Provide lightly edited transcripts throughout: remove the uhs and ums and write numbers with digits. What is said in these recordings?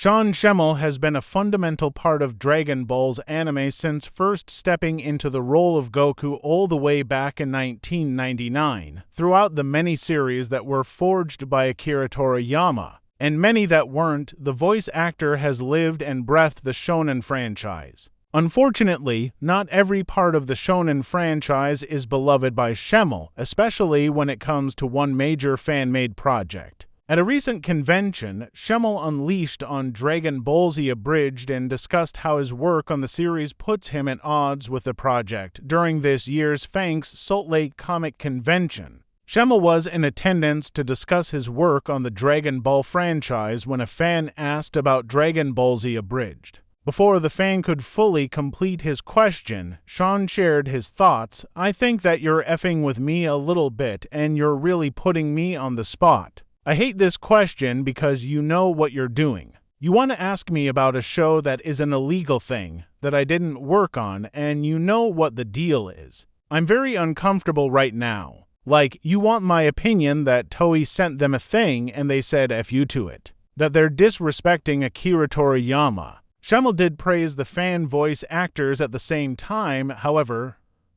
Schemmel has been a fundamental part of Dragon Ball's anime since first stepping into the role of Goku all the way back in 1999, throughout the many series that were forged by Akira Toriyama, and many that weren't. The voice actor has lived and breathed the shonen franchise. Unfortunately, not every part of the shonen franchise is beloved by Schemmel, especially when it comes to one major fan-made project. At a recent convention, Schemmel unleashed on Dragon Ball Z Abridged and discussed how his work on the series puts him at odds with the project during this year's Fanks Salt Lake Comic Convention. Schemmel was in attendance to discuss his work on the Dragon Ball franchise when a fan asked about Dragon Ball Z Abridged. Before the fan could fully complete his question, Sean shared his thoughts. "I think that you're effing with me a little bit and you're really putting me on the spot. I hate this question because you know what you're doing. You want to ask me about a show that is an illegal thing, that I didn't work on, and you know what the deal is. I'm very uncomfortable right now. Like, you want my opinion that Toei sent them a thing and they said F you to it. That they're disrespecting Akira Toriyama." Schemmel did praise the fan voice actors at the same time. "However,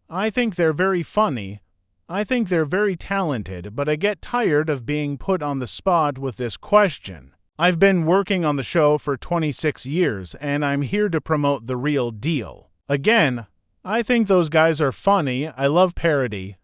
I think they're very funny. I think they're very talented, but I get tired of being put on the spot with this question. I've been working on the show for 26 years, and I'm here to promote the real deal. Again, I think those guys are funny. I love parody.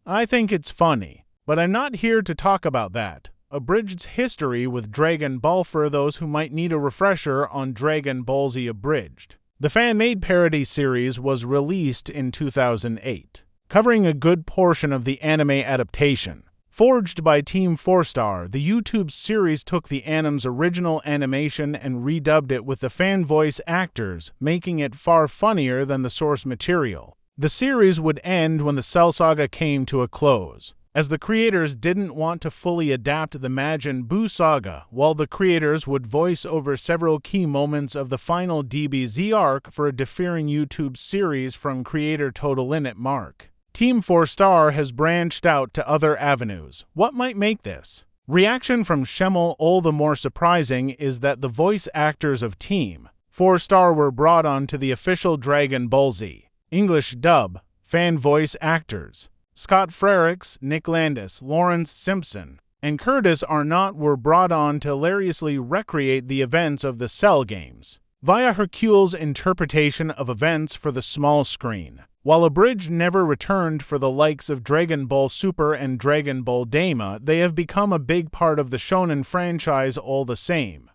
I think it's funny. But I'm not here to talk about that." Abridged's history with Dragon Ball. For those who might need a refresher on Dragon Ball Z Abridged, the fan-made parody series was released in 2008. Covering a good portion of the anime adaptation. Forged by Team 4-Star, the YouTube series took the anime's original animation and redubbed it with the fan voice actors, making it far funnier than the source material. The series would end when the Cell Saga came to a close, as the creators didn't want to fully adapt the Majin Buu saga, while the creators would voice over several key moments of the final DBZ arc for a differing YouTube series from creator Total Limit Mark. Team 4-Star has branched out to other avenues. What might make this reaction from Schemmel all the more surprising is that the voice actors of Team 4-Star were brought on to the official Dragon Ball Z English dub fan voice actors. Scott Frericks, Nick Landis, Lawrence Simpson, and Curtis Arnott were brought on to hilariously recreate the events of the Cell games via Hercule's interpretation of events for the small screen. While Abridged never returned for the likes of Dragon Ball Super and Dragon Ball Daima, they have become a big part of the shonen franchise all the same.